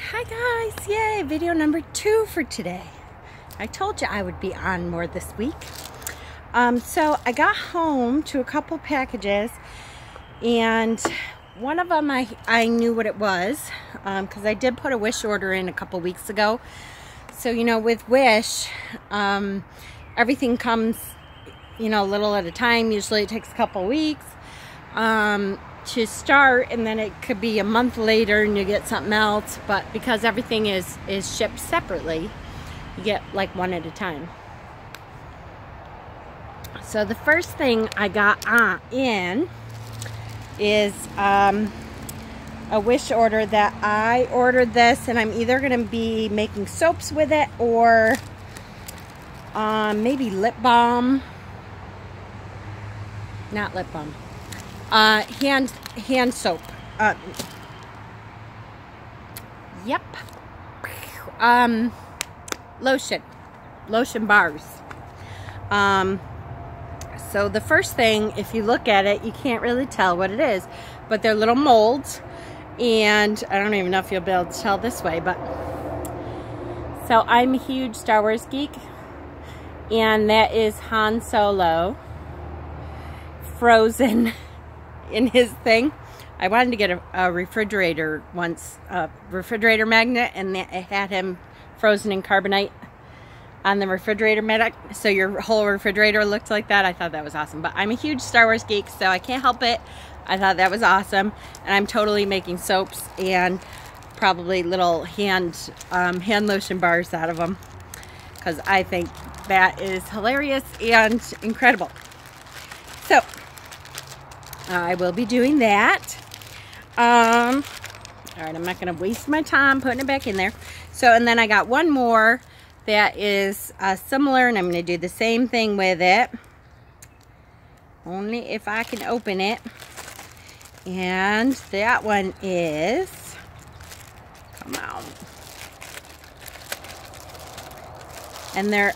Hi guys, yay, video number 2 for today. I told you I would be on more this week. So I got home to a couple packages, and one of them I knew what it was, because I did put a Wish order in a couple weeks ago. So, you know, with Wish, everything comes, you know, a little at a time. Usually it takes a couple weeks to start, and then it could be a month later and you get something else. But because everything is shipped separately, you get like one at a time. So the first thing I got in is a Wish order that I ordered this, and I'm either going to be making soaps with it or maybe lip balm. Not lip balm. Hand soap. Yep. Lotion bars. So the first thing, if you look at it, you can't really tell what it is, but they're little molds, and I don't even know if you'll be able to tell this way, but so I'm a huge Star Wars geek, and that is Han Solo frozen in his thing. I wanted to get a refrigerator once, a refrigerator magnet, and it had him frozen in carbonite on the refrigerator magnet, so your whole refrigerator looked like that. I thought that was awesome. But I'm a huge Star Wars geek, so I can't help it. I thought that was awesome, and I'm totally making soaps and probably little hand lotion bars out of them, because I think that is hilarious and incredible. So I will be doing that. All right, I'm not going to waste my time putting it back in there. So, and then I got one more that is similar, and I'm going to do the same thing with it. Only if I can open it. And that one is, come on. And they're,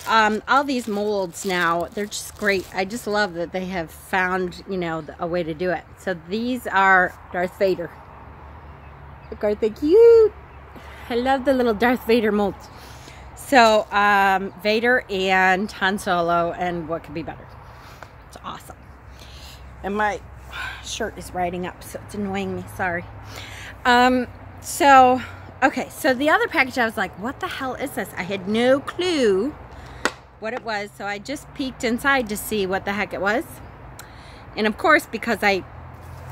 all these molds now, they're just great. I just love that they have found, you know, a way to do it. So these are Darth Vader. Look, aren't they cute? I love the little Darth Vader molds. So, Vader and Han Solo, and what could be better? It's awesome. And my shirt is riding up, so it's annoying me, sorry. Okay, so the other package, I was like, what the hell is this? I had no clue what it was, so I just peeked inside to see what the heck it was. And of course, because I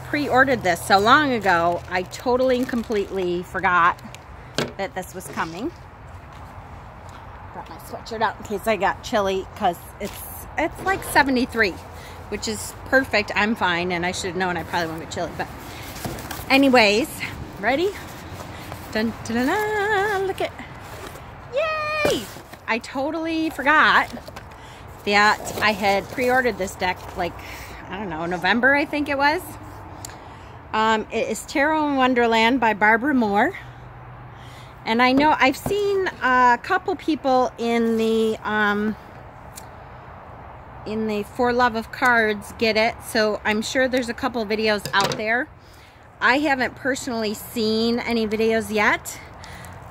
pre-ordered this so long ago, I totally and completely forgot that this was coming. Got my sweatshirt out in case I got chilly, because it's like 73, which is perfect. I'm fine, and I should have known I probably won't get chilly. But anyways, ready? Dun, dun, dun, dun, look at, yay! I totally forgot that I had pre-ordered this deck, like, I don't know, November, I think it was. It is Tarot in Wonderland by Barbara Moore. And I know I've seen a couple people in the For Love of Cards get it, so I'm sure there's a couple videos out there. I haven't personally seen any videos yet,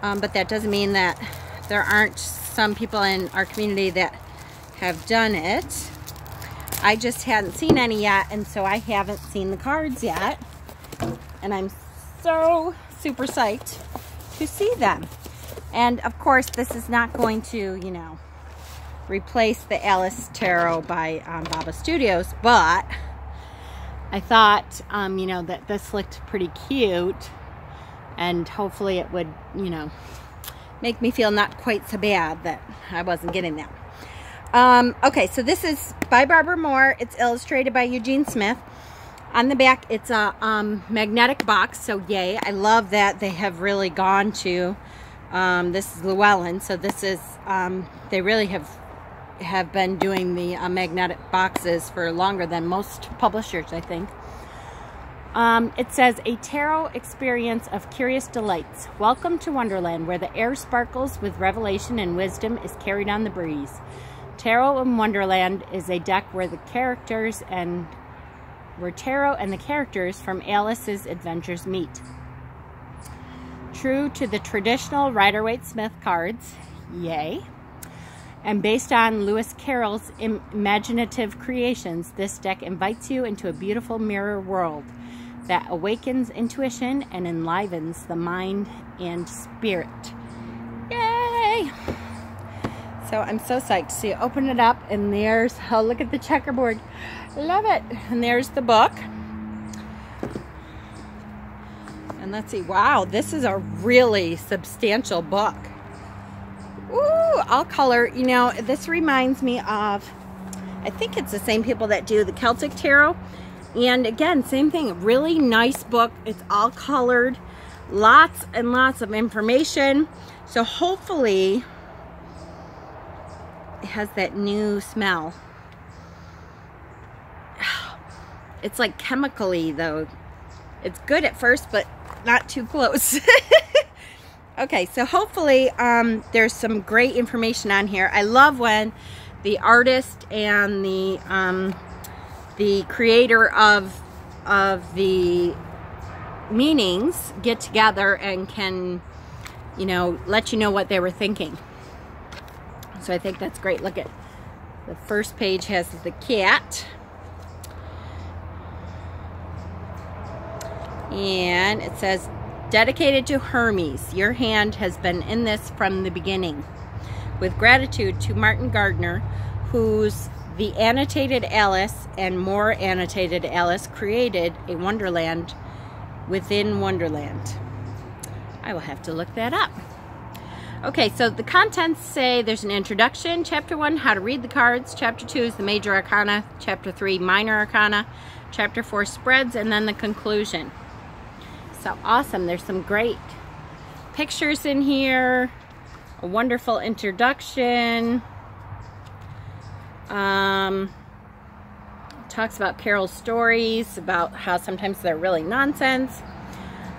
but that doesn't mean that there aren't some people in our community that have done it. I just hadn't seen any yet, and so I haven't seen the cards yet. And I'm so super psyched to see them. And of course, this is not going to, you know, replace the Alice Tarot by Baba Studios, but I thought, you know, that this looked pretty cute, and hopefully it would, you know, make me feel not quite so bad that I wasn't getting that. Okay, so this is by Barbara Moore. It's illustrated by Eugene Smith. On the back, it's a magnetic box, so yay. I love that they have really gone to, this is Llewellyn, so this is, they really have been doing the magnetic boxes for longer than most publishers, I think. It says, a tarot experience of curious delights. Welcome to Wonderland, where the air sparkles with revelation and wisdom is carried on the breeze. Tarot in Wonderland is a deck where the characters and where tarot and the characters from Alice's adventures meet. true to the traditional Rider-Waite-Smith cards, yay, and based on Lewis Carroll's imaginative creations, this deck invites you into a beautiful mirror world that awakens intuition and enlivens the mind and spirit. Yay! So I'm so psyched. So you open it up and there's, oh, look at the checkerboard. Love it. And there's the book. And let's see, wow, this is a really substantial book. Ooh, all color. You know, this reminds me of, I think it's the same people that do the Celtic Tarot. And again, same thing, really nice book. It's all colored, lots and lots of information. So hopefully it has that new smell. It's like chemically though. It's good at first, but not too close. Okay, so hopefully there's some great information on here. I love when the artist and the creator of the meanings get together and can, you know, let you know what they were thinking. So I think that's great. Look at the first page has the cat. And it says, dedicated to Hermes, your hand has been in this from the beginning. With gratitude to Martin Gardner, whose The Annotated Alice and More Annotated Alice created a Wonderland within Wonderland. I will have to look that up. Okay, so the contents say there's an introduction, chapter 1, how to read the cards, chapter 2 is the major arcana, chapter 3, minor arcana, chapter 4, spreads, and then the conclusion. So awesome, there's some great pictures in here, a wonderful introduction. Talks about Carol's stories, about how sometimes they're really nonsense.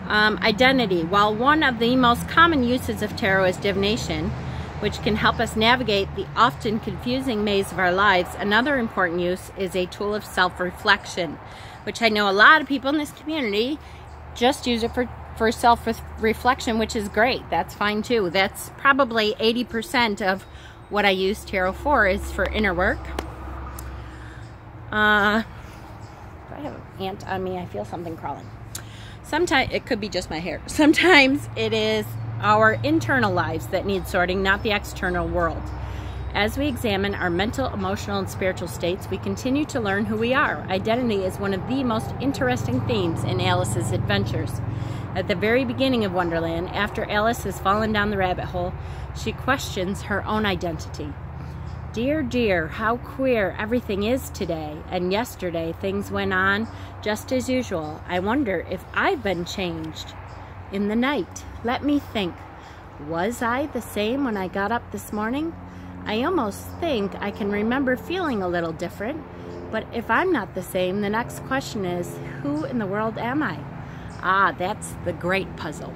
Identity. While one of the most common uses of tarot is divination, which can help us navigate the often confusing maze of our lives, another important use is a tool of self-reflection, which I know a lot of people in this community just use it for self-reflection, which is great. That's fine too. That's probably 80% of what I use tarot for, is for inner work. I have an ant on me. I feel something crawling. Sometimes it could be just my hair. Sometimes it is our internal lives that need sorting, not the external world. As we examine our mental, emotional, and spiritual states, we continue to learn who we are. Identity is one of the most interesting themes in Alice's adventures. At the very beginning of Wonderland, after Alice has fallen down the rabbit hole, she questions her own identity. Dear, dear, how queer everything is today, and yesterday things went on just as usual. I wonder if I've been changed. In the night, let me think. Was I the same when I got up this morning? I almost think I can remember feeling a little different, but if I'm not the same, the next question is, who in the world am I? Ah, that's the great puzzle.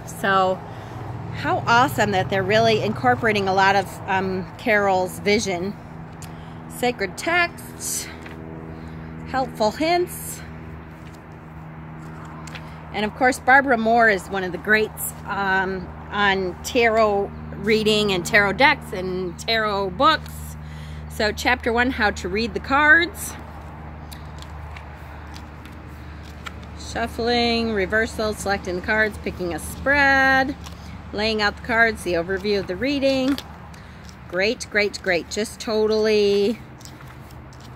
So, how awesome that they're really incorporating a lot of Carol's vision. Sacred texts, helpful hints, and of course Barbara Moore is one of the greats on tarot reading and tarot decks and tarot books. So chapter 1, how to read the cards. Shuffling, reversal, selecting the cards, picking a spread, laying out the cards, the overview of the reading. Great, great, great. Just totally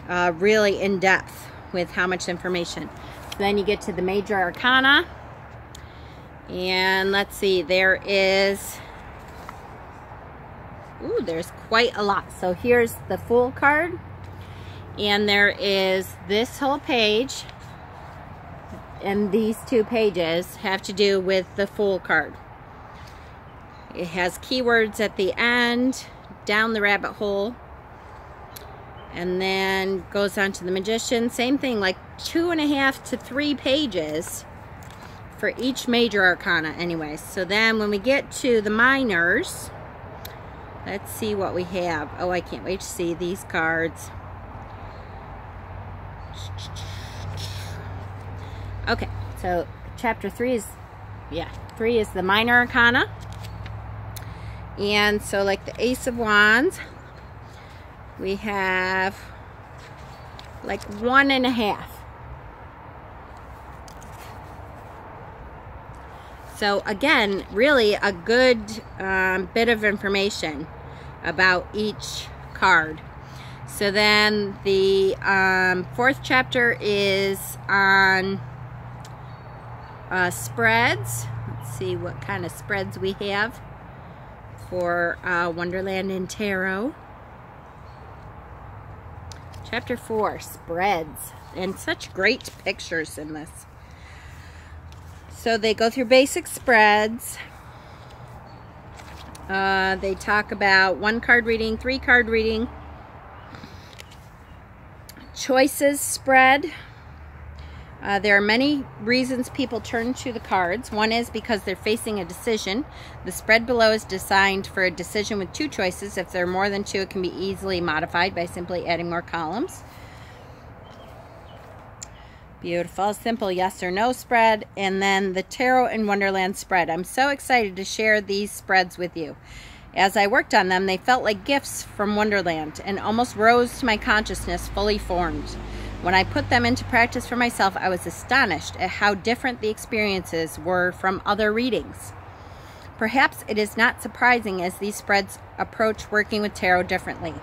really in depth with how much information. So then you get to the major arcana. And let's see, there is, ooh, there's quite a lot. So here's the Fool card. And there is this whole page. And these two pages have to do with the Fool card. It has keywords at the end, down the rabbit hole, and then goes on to the Magician. Same thing, like 2.5 to 3 pages for each major arcana anyway. So then when we get to the minors, let's see what we have. Oh, I can't wait to see these cards. Okay, so chapter 3 is, yeah, 3 is the minor arcana. And so like the Ace of Wands, we have like 1.5. So again, really a good bit of information about each card. So then the 4th chapter is on spreads. Let's see what kind of spreads we have for Wonderland and Tarot. Chapter 4, spreads. And such great pictures in this. So they go through basic spreads. They talk about 1 card reading, 3 card reading, choices spread. There are many reasons people turn to the cards. One is because they're facing a decision. The spread below is designed for a decision with 2 choices. If there are more than 2, it can be easily modified by simply adding more columns. Beautiful, simple yes or no spread. And then the Tarot and Wonderland spread. I'm so excited to share these spreads with you. As I worked on them, they felt like gifts from Wonderland and almost rose to my consciousness fully formed. When I put them into practice for myself, I was astonished at how different the experiences were from other readings. Perhaps it is not surprising as these spreads approach working with tarot differently.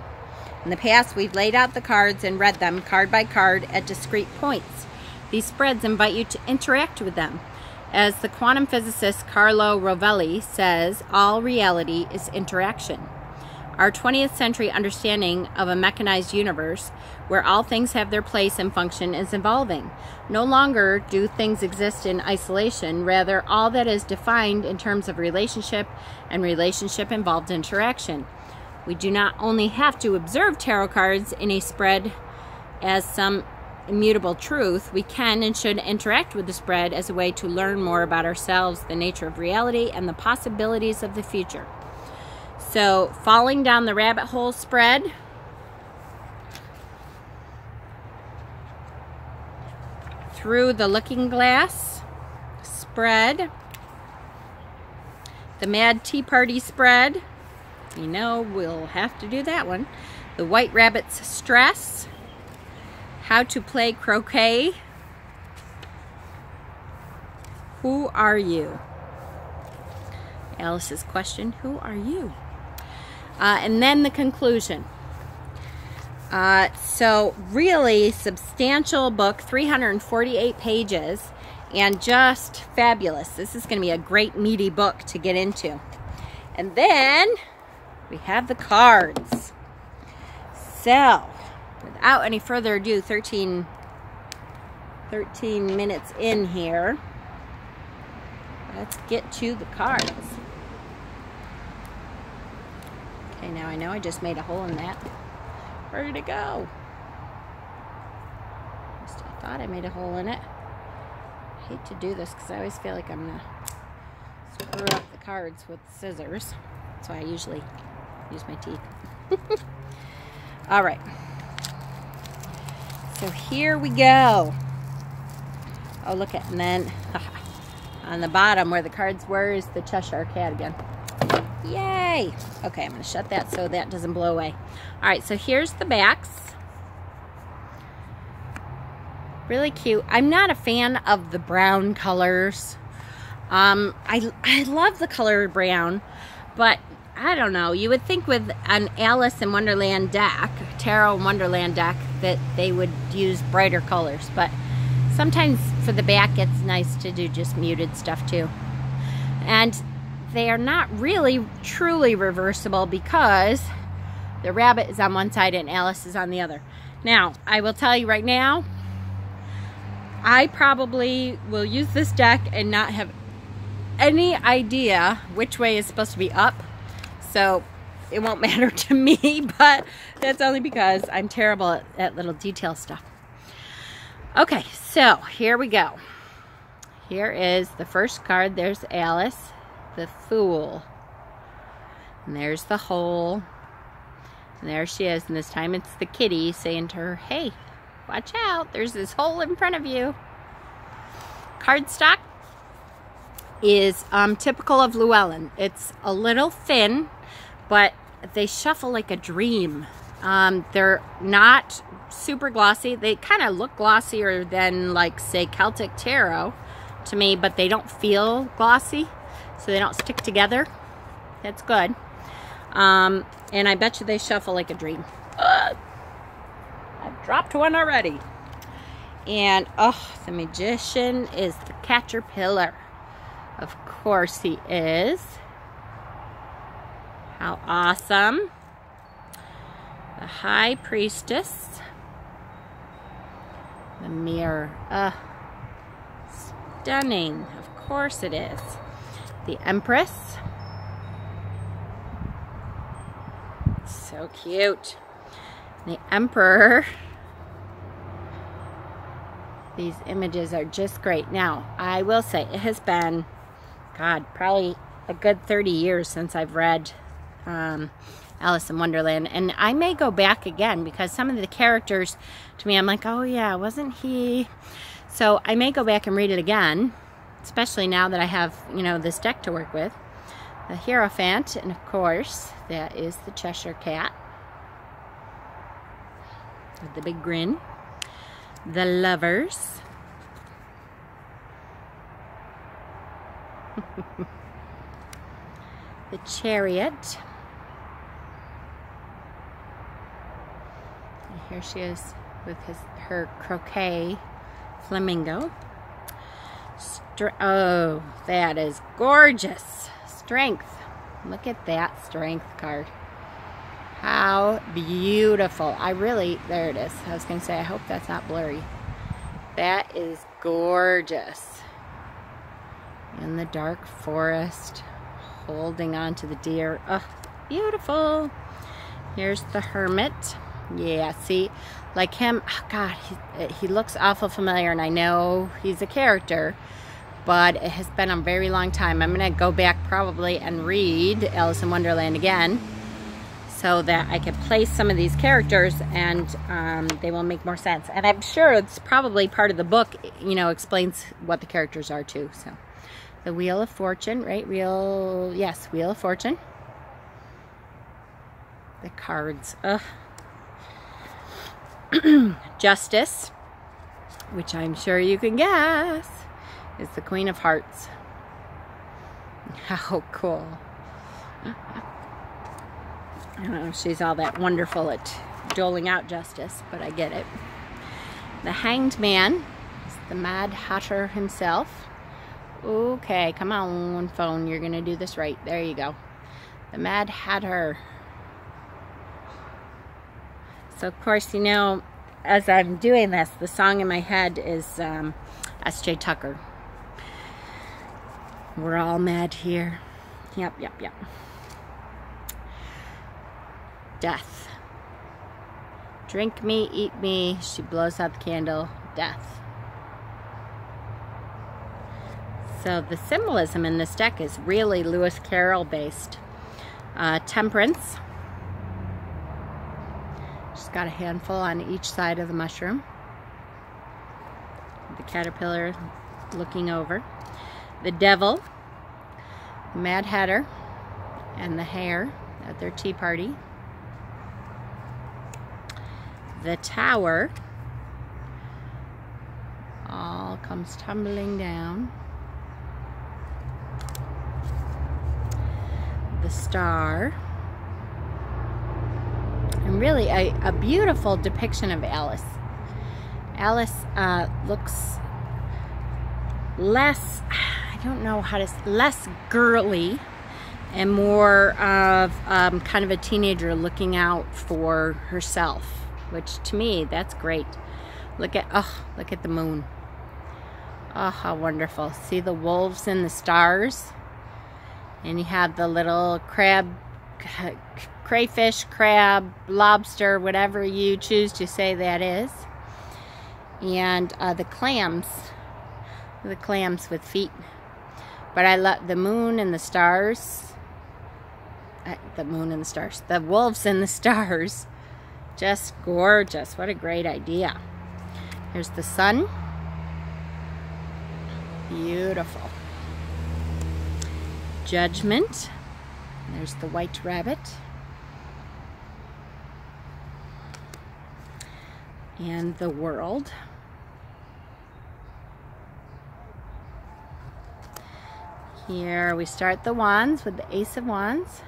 In the past, we've laid out the cards and read them card by card at discrete points. These spreads invite you to interact with them. As the quantum physicist Carlo Rovelli says, all reality is interaction. Our 20th century understanding of a mechanized universe where all things have their place and function is evolving. No longer do things exist in isolation, rather all that is defined in terms of relationship and relationship-involved interaction. We do not only have to observe tarot cards in a spread as some immutable truth, we can and should interact with the spread as a way to learn more about ourselves, the nature of reality, and the possibilities of the future. So, falling down the rabbit hole spread. Through the looking glass spread. The Mad Tea Party spread. You know, we'll have to do that one. The White Rabbit's Stress. How to Play Croquet. Who are you? Alice's question, who are you? And then the conclusion. So really substantial book, 348 pages, and just fabulous. This is going to be a great meaty book to get into. And then we have the cards. So, without any further ado, 13 minutes in here, let's get to the cards. Okay, now I know I just made a hole in that. Where did it go? I still thought I made a hole in it. I hate to do this because I always feel like I'm going to screw up the cards with scissors. That's why I usually use my teeth. All right. So here we go. Oh, look at, and then on the bottom where the cards were is the Cheshire Cat again. Yay! Okay, I'm going to shut that so that doesn't blow away. All right, so here's the backs. Really cute. I'm not a fan of the brown colors. I love the color brown, but I don't know. You would think with an Alice in Wonderland deck, Tarot Wonderland deck, that they would use brighter colors, but sometimes for the back it's nice to do just muted stuff too. And they are not really truly reversible because the rabbit is on one side and Alice is on the other. Now, I will tell you right now, I probably will use this deck and not have any idea which way is supposed to be up. So it won't matter to me, but that's only because I'm terrible at little detail stuff. Okay, so here we go. Here is the first card. There's Alice, the Fool. And there's the hole. And there she is. And this time it's the kitty saying to her, hey, watch out. There's this hole in front of you. Cardstock. is typical of Llewellyn. It's a little thin, but they shuffle like a dream. They're not super glossy. They kind of look glossier than, like, say, Celtic Tarot to me, but they don't feel glossy, so they don't stick together. That's good. And I bet you they shuffle like a dream. I've dropped one already. And, oh, the Magician is the Caterpillar. Of course he is. How awesome. The High Priestess. The Mirror. Stunning. Of course it is. The Empress. So cute. The Emperor. These images are just great. Now, I will say, it has been, God, probably a good 30 years since I've read Alice in Wonderland. And I may go back again because some of the characters, to me, I'm like, oh yeah, wasn't he? So I may go back and read it again, especially now that I have, you know, this deck to work with. The Hierophant, and of course, that is the Cheshire Cat. With the big grin. The Lovers. The Chariot. And here she is with her croquet flamingo. Oh, that is gorgeous. Strength. Look at that Strength card. How beautiful. There it is. I was going to say, I hope that's not blurry. That is gorgeous. In the dark forest, holding on to the deer. Oh, beautiful. Here's the Hermit. Yeah, see, like him, oh God, he looks awful familiar, and I know he's a character, but it has been a very long time. I'm going to go back probably and read Alice in Wonderland again, so that I can place some of these characters and they will make more sense. And I'm sure it's probably part of the book, you know, explains what the characters are too. So, the Wheel of Fortune, right? Yes, Wheel of Fortune. The cards. Ugh. Justice, which I'm sure you can guess, is the Queen of Hearts. How cool. I don't know if she's all that wonderful at doling out justice, but I get it. The Hanged Man is the Mad Hatter himself. Okay, come on, phone. You're going to do this right. There you go. The Mad Hatter. So, of course, you know, as I'm doing this, the song in my head is S.J. Tucker. We're all mad here. Yep. Death. Drink me, eat me. She blows out the candle. Death. So the symbolism in this deck is really Lewis Carroll based. Temperance. She's got a handful on each side of the mushroom. The caterpillar looking over. The Devil. The Mad Hatter. And the Hare at their tea party. The Tower all comes tumbling down. The Star. And really a beautiful depiction of Alice. Alice looks less, I don't know how to, less girly and more of kind of a teenager looking out for herself. Which to me, that's great. Look at the moon. Oh, how wonderful. See the wolves and the stars? And you have the little crayfish, crab, lobster, whatever you choose to say that is. And the clams with feet. But I love the moon and the stars. The wolves and the stars. Just gorgeous. What a great idea. Here's the sun. Beautiful. Judgment. There's the White Rabbit. And the World. Here we start the wands with the Ace of Wands.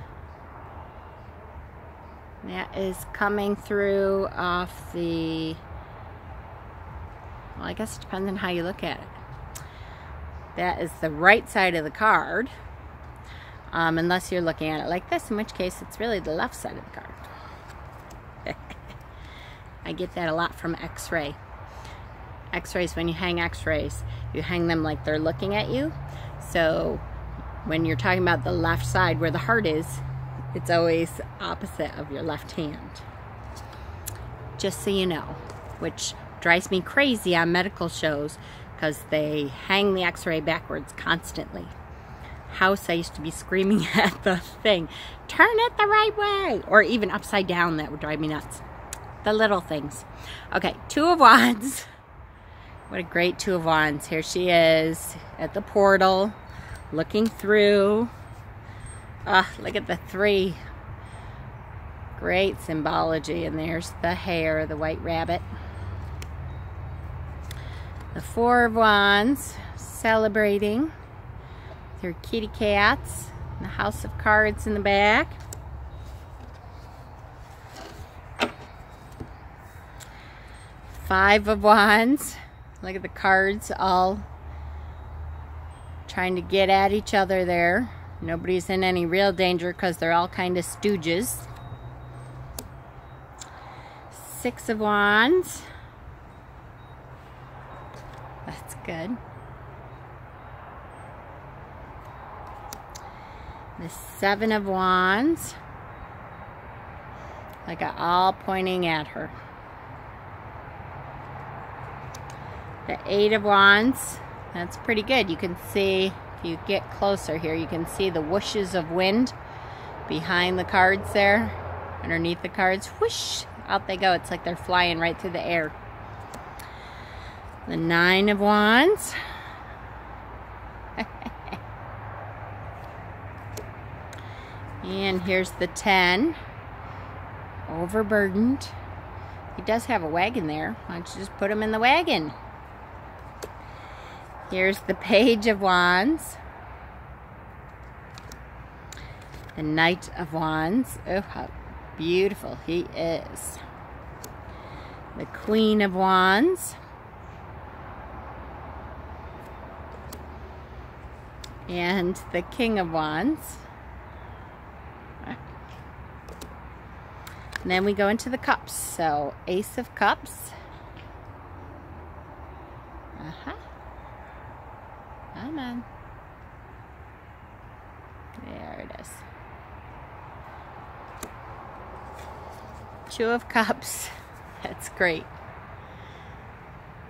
That is coming through off the, well, I guess it depends on how you look at it. That is the right side of the card, unless you're looking at it like this, in which case it's really the left side of the card. I get that a lot from X-ray. X-rays, when you hang X-rays, you hang them like they're looking at you. So when you're talking about the left side where the heart is, it's always opposite of your left hand. Just so you know, which drives me crazy on medical shows because they hang the X-ray backwards constantly. House, I used to be screaming at the thing, turn it the right way, or even upside down. That would drive me nuts. The little things. Okay, Two of Wands. What a great Two of Wands. Here she is at the portal, looking through. Look at the three. Great symbology. And there's the hare, the White Rabbit. The Four of Wands, celebrating their kitty cats. The House of Cards in the back. Five of Wands. Look at the cards all trying to get at each other there. Nobody's in any real danger because they're all kind of stooges. Six of Wands. That's good. The Seven of Wands. Like all pointing at her. The Eight of Wands. That's pretty good. You can see, if you get closer here, you can see the whooshes of wind behind the cards there, underneath the cards. Whoosh! Out they go. It's like they're flying right through the air. The Nine of Wands. And here's the 10. Overburdened. He does have a wagon there. Why don't you just put him in the wagon? Here's the Page of Wands. The Knight of Wands. Oh, how beautiful he is. The Queen of Wands. And the King of Wands. And then we go into the cups. So, Ace of Cups. Come on. There it is. Two of Cups. That's great.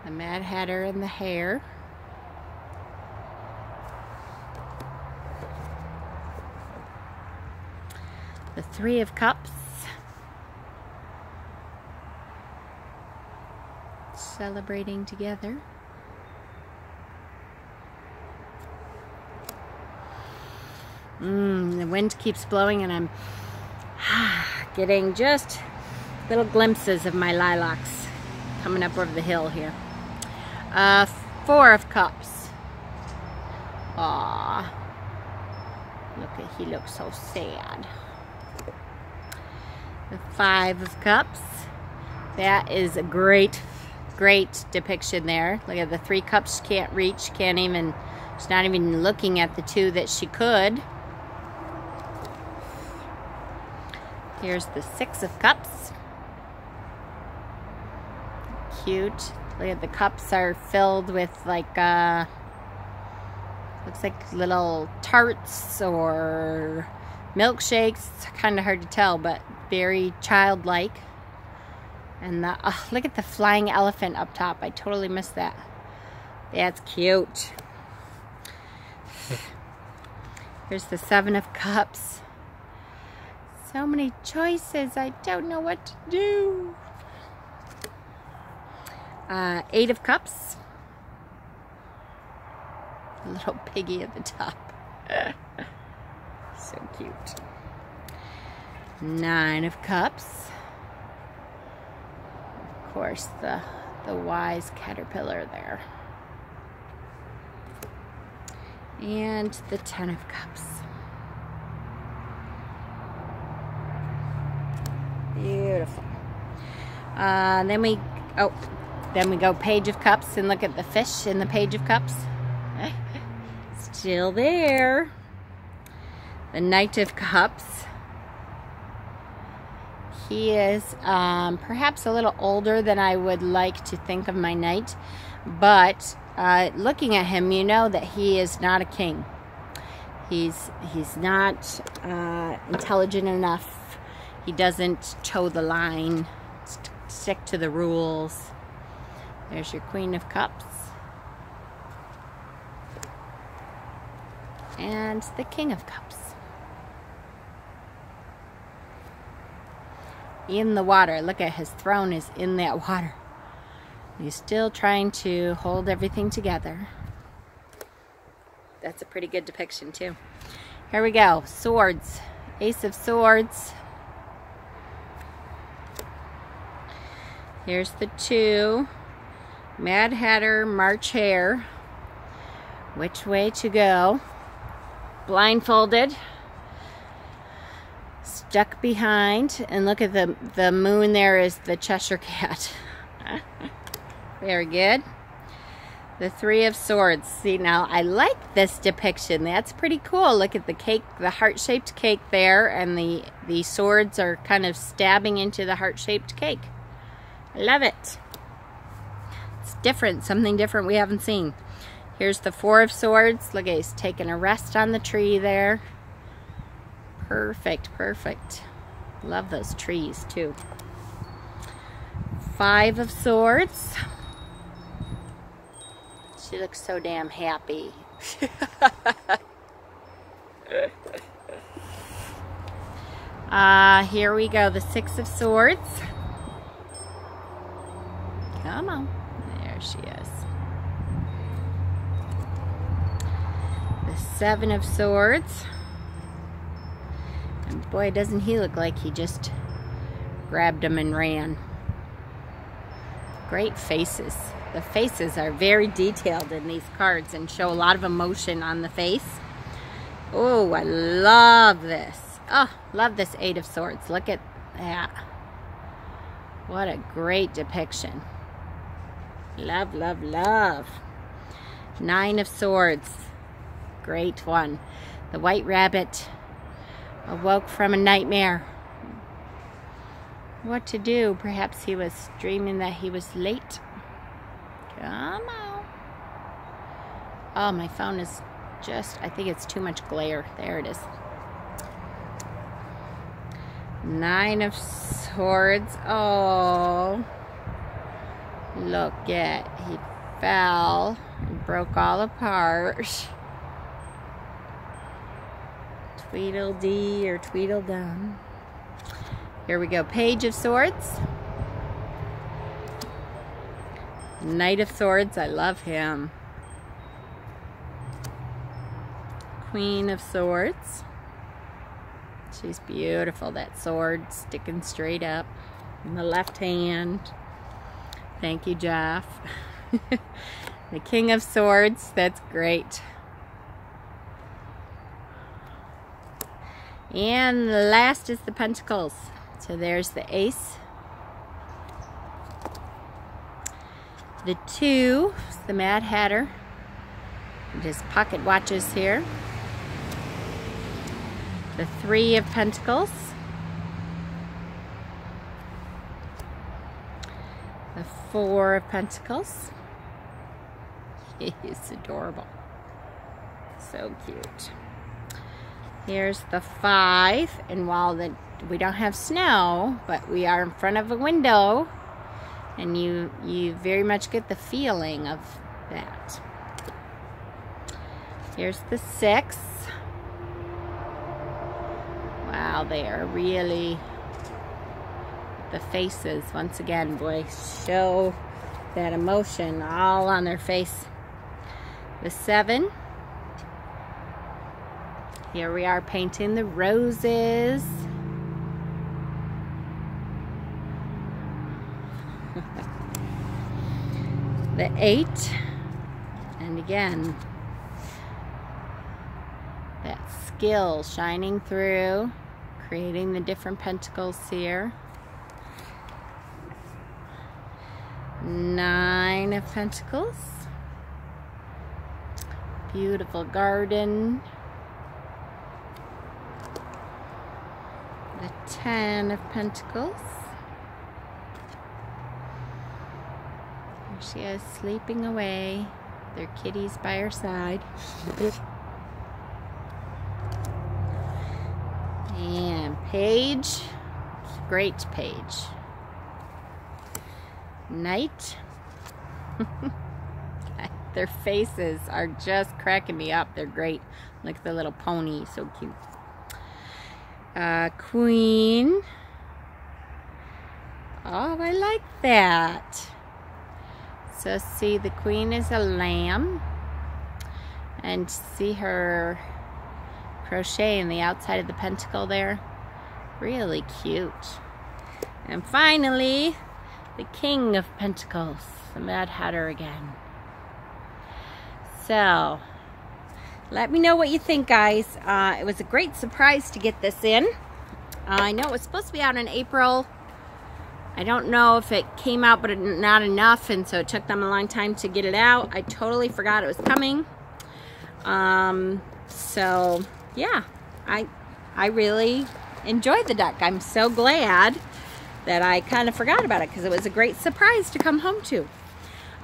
The Mad Hatter and the hare. The Three of Cups. Celebrating together. The wind keeps blowing and I'm getting just little glimpses of my lilacs coming up over the hill here. Four of Cups. Aww. He looks so sad. The Five of Cups. That is a great depiction there. Look at the Three Cups she can't reach, she's not even looking at the two that she could. Here's the Six of Cups. Cute. Look at the cups are filled with like, looks like little tarts or milkshakes. It's kind of hard to tell, but very childlike. And look at the flying elephant up top. I totally missed that. That's cute. Here's the Seven of Cups. So many choices. I don't know what to do. Eight of Cups. A little piggy at the top. So cute. 9 of Cups. Of course, the wise caterpillar there. And the 10 of Cups. Beautiful. Then we go Page of Cups and look at the fish in the Page of Cups. Still there. The Knight of Cups. He is perhaps a little older than I would like to think of my knight, but looking at him, you know that he is not a king. He's not intelligent enough. He doesn't toe the line, stick to the rules. There's your Queen of Cups. And the King of Cups. In the water. Look at his throne is in that water. He's still trying to hold everything together. That's a pretty good depiction too. Here we go. Swords. Ace of Swords. Here's the 2. Mad Hatter, March Hare. Which way to go? Blindfolded. Stuck behind. And look at the moon there is the Cheshire Cat. Very good. The 3 of Swords. See, now I like this depiction. That's pretty cool. Look at the cake, the heart-shaped cake there, and the swords are kind of stabbing into the heart-shaped cake. I love it. It's different, something different we haven't seen. Here's the 4 of Swords. Look, he's taking a rest on the tree there. Perfect, perfect. Love those trees too. 5 of Swords. She looks so damn happy. Here we go, the 6 of Swords. Come on. There she is. The 7 of Swords. And boy, doesn't he look like he just grabbed him and ran. Great faces. The faces are very detailed in these cards and show a lot of emotion on the face. Oh, I love this. Oh, love this 8 of Swords. Look at that. What a great depiction. Love, love, love. 9 of Swords. Great one. The White Rabbit awoke from a nightmare. What to do? Perhaps he was dreaming that he was late. Come on. Oh, my phone is just, I think it's too much glare. There it is. 9 of Swords. Oh. Look at, he fell and broke all apart. Tweedledee or Tweedledum. Here we go. Page of Swords. Knight of Swords. I love him. Queen of Swords. She's beautiful. That sword sticking straight up in the left hand. Thank you, Jeff. The King of Swords. That's great. And the last is the Pentacles. So there's the Ace. The 2 is the Mad Hatter. And his pocket watches here. The 3 of Pentacles. The 4 of Pentacles. He's adorable. So cute. Here's the 5, and while we don't have snow, but we are in front of a window, and you very much get the feeling of that. Here's the 6. Wow, they are really, the faces, once again, boy, show that emotion all on their face. The 7. Here we are painting the roses. The 8, and again, that skill shining through, creating the different pentacles here. 9 of Pentacles. Beautiful garden. The 10 of Pentacles. There she is, sleeping away. Their kitties by her side. And Page. Great Page. Knight. Their faces are just cracking me up. They're great. Look at the little pony, so cute. Queen. Oh, I like that. So see, the Queen is a lamb. And see her crocheting the outside of the pentacle there. Really cute. And finally, the King of Pentacles, the Mad Hatter again. So, let me know what you think, guys. It was a great surprise to get this in. I know it was supposed to be out in April. I don't know if it came out, but not enough, and so it took them a long time to get it out. I totally forgot it was coming. So, yeah, I really enjoyed the deck. I'm so glad that I kind of forgot about it because it was a great surprise to come home to.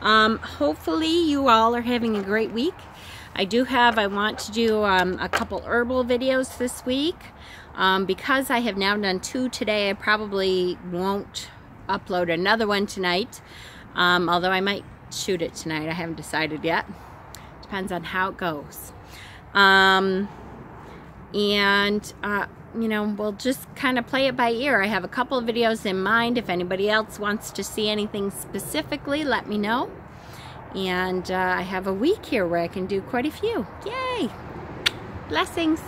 Hopefully you all are having a great week. I want to do a couple herbal videos this week. Because I have now done 2 today, I probably won't upload another one tonight. Although I might shoot it tonight. I haven't decided yet. Depends on how it goes. You know, we'll just kind of play it by ear. I have a couple of videos in mind. If anybody else wants to see anything specifically, let me know. And I have a week here where I can do quite a few. Yay! Blessings!